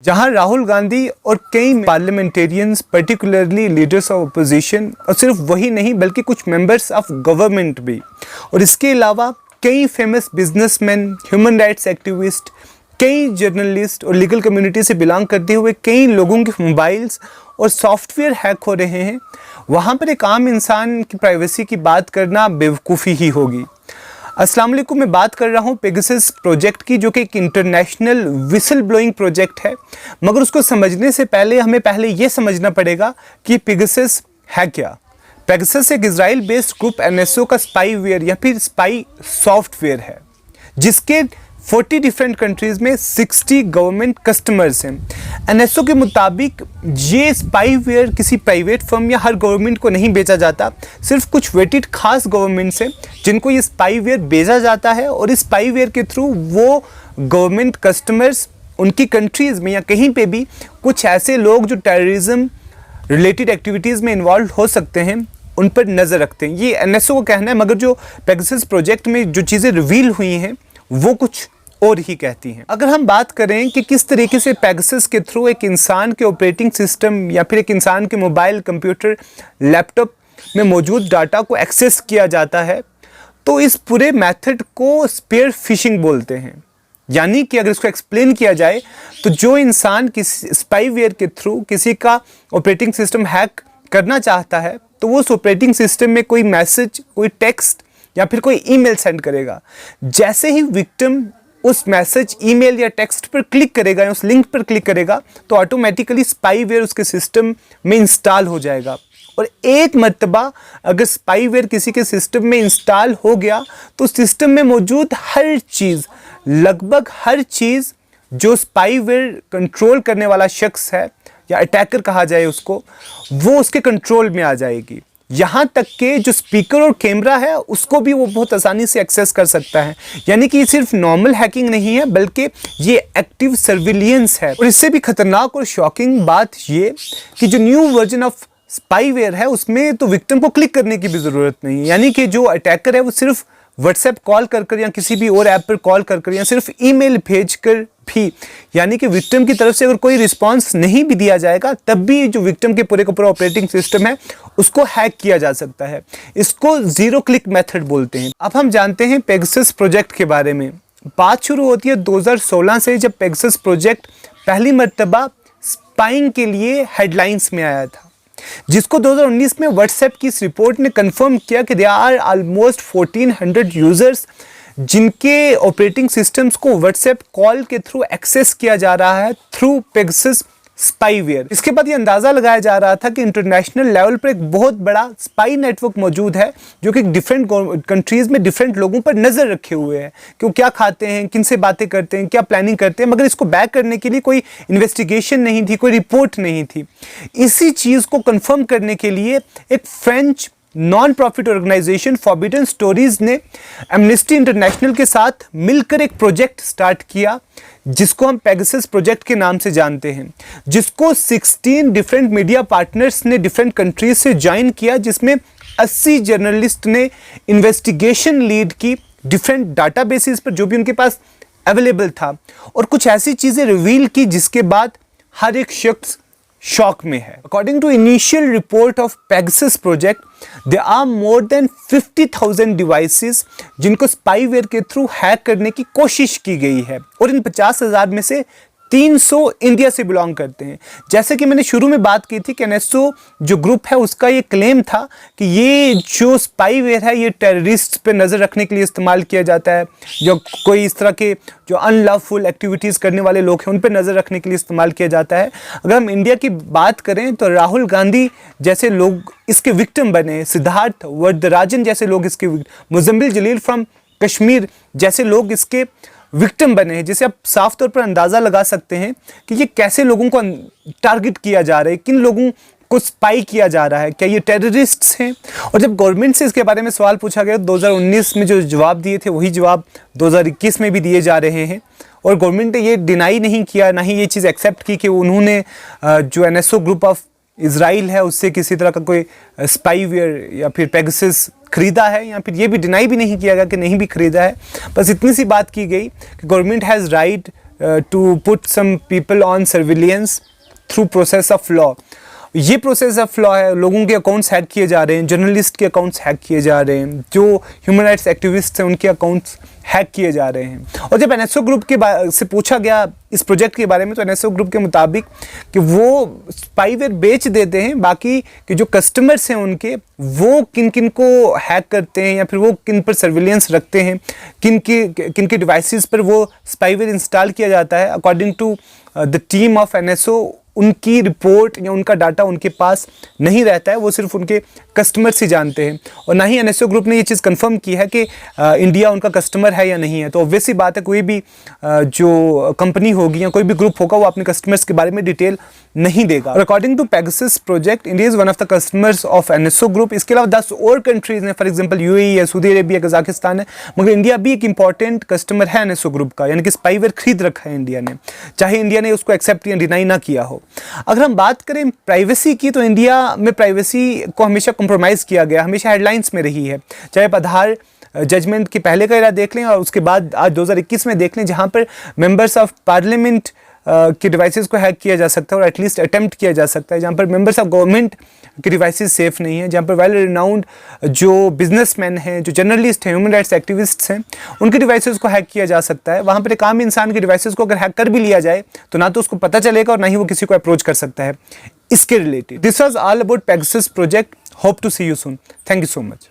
जहां राहुल गांधी और कई parliamentarians, particularly leaders of opposition, और सिर्फ वही नहीं बल्कि कुछ मेंबर्स ऑफ गवर्नमेंट भी, और इसके अलावा कई famous businessman, human rights activist, कई जर्नलिस्ट और लीगल कम्युनिटी से बिलोंग करते हुए कई लोगों के मोबाइल्स और सॉफ्टवेयर हैक हो रहे हैं। वहाँ पर एक आम इंसान की प्राइवेसी की बात करना बेवकूफ़ी ही होगी। अस्सलाम वालेकुम, मैं बात कर रहा हूँ पेगासस प्रोजेक्ट की, जो कि एक इंटरनेशनल विसल ब्लोइंग प्रोजेक्ट है। मगर उसको समझने से पहले हमें ये समझना पड़ेगा कि पेगासस है क्या। पेगासस एक इजराइल बेस्ड ग्रुप NSO का स्पाईवेयर या फिर स्पाई सॉफ्टवेयर है, जिसके 40 डिफरेंट कंट्रीज़ में 60 गवर्नमेंट कस्टमर्स हैं। NSO के मुताबिक ये स्पाईवेयर किसी प्राइवेट फर्म या हर गवर्नमेंट को नहीं बेचा जाता, सिर्फ कुछ वेटेड खास गवर्नमेंट्स हैं जिनको ये स्पाईवेयर बेचा जाता है, और इस स्पाईवेयर के थ्रू वो गवर्नमेंट कस्टमर्स उनकी कंट्रीज़ में या कहीं पे भी कुछ ऐसे लोग जो टेररिज्म रिलेटेड एक्टिविटीज़ में इन्वॉल्व हो सकते हैं उन पर नज़र रखते हैं। ये NSO का कहना है, मगर जो पेगासस प्रोजेक्ट में जो चीज़ें रिवील हुई हैं वो कुछ और ही कहती हैं। अगर हम बात करें कि किस तरीके से पेगासस के थ्रू एक इंसान के ऑपरेटिंग सिस्टम या फिर एक इंसान के मोबाइल, कंप्यूटर, लैपटॉप में मौजूद डाटा को एक्सेस किया जाता है, तो इस पूरे मेथड को स्पेयर फिशिंग बोलते हैं। यानी कि अगर इसको एक्सप्लेन किया जाए तो जो इंसान किसी स्पाईवेयर के थ्रू किसी का ऑपरेटिंग सिस्टम हैक करना चाहता है, तो वो उस ऑपरेटिंग सिस्टम में कोई मैसेज, कोई टेक्स्ट या फिर कोई ईमेल सेंड करेगा। जैसे ही विक्टिम उस मैसेज, ईमेल या टेक्स्ट पर क्लिक करेगा या उस लिंक पर क्लिक करेगा, तो ऑटोमेटिकली स्पाईवेयर उसके सिस्टम में इंस्टॉल हो जाएगा। और एक मर्तबा अगर स्पाईवेयर किसी के सिस्टम में इंस्टॉल हो गया, तो सिस्टम में मौजूद हर चीज़, लगभग हर चीज़ जो स्पाईवेयर कंट्रोल करने वाला शख्स है या अटैकर कहा जाए उसको, वो उसके कंट्रोल में आ जाएगी। यहाँ तक कि जो स्पीकर और कैमरा है उसको भी वो बहुत आसानी से एक्सेस कर सकता है। यानी कि ये सिर्फ नॉर्मल हैकिंग नहीं है, बल्कि ये एक्टिव सर्विलियंस है। और इससे भी खतरनाक और शॉकिंग बात ये कि जो न्यू वर्जन ऑफ स्पाईवेयर है उसमें तो विक्टिम को क्लिक करने की भी ज़रूरत नहीं है। यानी कि जो अटैकर है वो सिर्फ व्हाट्सएप कॉल कर या किसी भी और ऐप पर कॉल कर या सिर्फ ईमेल भेजकर भी, यानी कि विक्टिम की तरफ से अगर कोई रिस्पांस नहीं भी दिया जाएगा, तब भी जो विक्टिम के पूरे का पूरा ऑपरेटिंग सिस्टम है उसको हैक किया जा सकता है। इसको जीरो क्लिक मेथड बोलते हैं। अब हम जानते हैं पेगासस प्रोजेक्ट के बारे में। बात शुरू होती है 2016 से, जब पेगासस प्रोजेक्ट पहली मर्तबा स्पाइंग के लिए हेडलाइंस में आया था, जिसको 2019 में व्हाट्सएप की इस रिपोर्ट ने कंफर्म किया कि देयर आर ऑलमोस्ट 1400 यूजर्स जिनके ऑपरेटिंग सिस्टम्स को व्हाट्सएप कॉल के थ्रू एक्सेस किया जा रहा है थ्रू पेगासस स्पाईवेयर। इसके बाद ये अंदाज़ा लगाया जा रहा था कि इंटरनेशनल लेवल पर एक बहुत बड़ा स्पाई नेटवर्क मौजूद है, जो कि डिफरेंट कंट्रीज़ में डिफरेंट लोगों पर नज़र रखे हुए है कि वो क्या खाते हैं, किन से बातें करते हैं, क्या प्लानिंग करते हैं, मगर इसको बैक करने के लिए कोई इन्वेस्टिगेशन नहीं थी, कोई रिपोर्ट नहीं थी। इसी चीज़ को कन्फर्म करने के लिए एक French non profit organization forbidden stories ने एमनेस्टी इंटरनेशनल के साथ मिलकर एक प्रोजेक्ट स्टार्ट किया, जिसको हम पेगासस प्रोजेक्ट के नाम से जानते हैं, जिसको 16 डिफरेंट मीडिया पार्टनर्स ने डिफरेंट कंट्रीज से ज्वाइन किया, जिसमें 80 जर्नलिस्ट ने इन्वेस्टिगेशन लीड की डिफरेंट डाटाबेसेस पर जो भी उनके पास अवेलेबल था, और कुछ ऐसी चीज़ें रिवील की जिसके बाद हर एक शख्स शॉक में है। According to initial report of Pegasus project, there are more than 50,000 devices जिनको स्पाईवेयर के थ्रू हैक करने की कोशिश की गई है, और इन 50,000 में से 300 इंडिया से बिलोंग करते हैं। जैसे कि मैंने शुरू में बात की थी कि NSO जो ग्रुप है उसका ये क्लेम था कि ये जो स्पाईवेयर है ये टेररिस्ट पे नज़र रखने के लिए इस्तेमाल किया जाता है, जो कोई इस तरह के जो अनलॉफुल एक्टिविटीज़ करने वाले लोग हैं उन पे नज़र रखने के लिए इस्तेमाल किया जाता है। अगर हम इंडिया की बात करें तो राहुल गांधी जैसे लोग इसके विक्टिम बने, सिद्धार्थ वरदराजन जैसे लोग इसके, मुजम्मिल जलील फ्रॉम कश्मीर जैसे लोग इसके विक्टिम बने हैं, जिसे आप साफ तौर पर अंदाज़ा लगा सकते हैं कि ये कैसे लोगों को टारगेट किया जा रहा है, किन लोगों को स्पाई किया जा रहा है, क्या ये टेररिस्ट्स हैं। और जब गवर्नमेंट से इसके बारे में सवाल पूछा गया 2019 में जो जवाब दिए थे वही जवाब 2021 में भी दिए जा रहे हैं, और गवर्नमेंट ने ये डिनाई नहीं किया, ना ही ये चीज़ एक्सेप्ट की कि उन्होंने जो NSO ग्रुप ऑफ इजराइल है उससे किसी तरह का कोई स्पाईवेयर या फिर पेगासस खरीदा है, या फिर ये भी डिनाई भी नहीं किया गया कि नहीं भी खरीदा है। बस इतनी सी बात की गई कि government has right to put some people on surveillance through process of law. ये प्रोसेस ऑफ लॉ है, लोगों के अकाउंट्स हैक किए जा रहे हैं, जर्नलिस्ट के अकाउंट्स हैक किए जा रहे हैं, जो ह्यूमन राइट्स एक्टिविस्ट हैं उनके अकाउंट्स हैक किए जा रहे हैं। और जब एनएसओ ग्रुप के से पूछा गया इस प्रोजेक्ट के बारे में, तो एनएसओ ग्रुप के मुताबिक कि वो स्पाईवेयर बेच देते हैं, बाकी कि जो कस्टमर्स हैं उनके, वो किन किन को हैक करते हैं या फिर वो किन पर सर्विलेंस रखते हैं, किन के डिवाइसेस पर वो स्पाईवेयर इंस्टॉल किया जाता है, according to the team of NSO उनकी रिपोर्ट या उनका डाटा उनके पास नहीं रहता है, वो सिर्फ उनके कस्टमर्स ही जानते हैं। और ना ही एनएसओ ग्रुप ने ये चीज़ कंफर्म की है कि इंडिया उनका कस्टमर है या नहीं है। तो ऑब्वियसली बात है, कोई भी जो कंपनी होगी या कोई भी ग्रुप होगा वो अपने कस्टमर्स के बारे में डिटेल नहीं देगा। और according to Pegasus project, India is one of the customers of NSO group. इसके अलावा 10 और कंट्रीज़ हैं, फॉर एग्जाम्पल यूएई है, सऊदी अरेबिया, कजाकिस्तान है, मगर इंडिया भी एक इंपॉर्टेंट कस्टमर है एनएसओ ग्रुप का, यानी कि स्पाईवेयर खरीद रखा है इंडिया ने, चाहे इंडिया ने उसको एक्सेप्ट या डिनाई ना किया हो। अगर हम बात करें प्राइवेसी की, तो इंडिया में प्राइवेसी को हमेशा कॉम्प्रोमाइज़ किया गया, हमेशा हेडलाइंस में रही है। चाहे आप आधार जजमेंट के पहले का एरा देख लें और उसके बाद आज 2021 में देख लें, जहां पर मेंबर्स ऑफ पार्लियामेंट के डिवाइसेस को हैक किया जा सकता है और एटलीस्ट अटेम्प्ट किया जा सकता है, जहां पर मेंबर्स ऑफ गवर्नमेंट के डिवाइसेस सेफ नहीं है, जहां पर वेल रिनाउंड जो बिजनेसमैन हैं, जो जर्नलिस्ट हैं, ह्यूमन राइट्स एक्टिविस्ट्स हैं, उनके डिवाइसेस को हैक किया जा सकता है। वहां पर एक आम इंसान के डिवाइसेस को अगर हैक कर भी लिया जाए तो ना तो उसको पता चलेगा और ना ही वो किसी को अप्रोच कर सकता है इसके related. This was all about Pegasus project. Hope to see you soon. Thank you so much.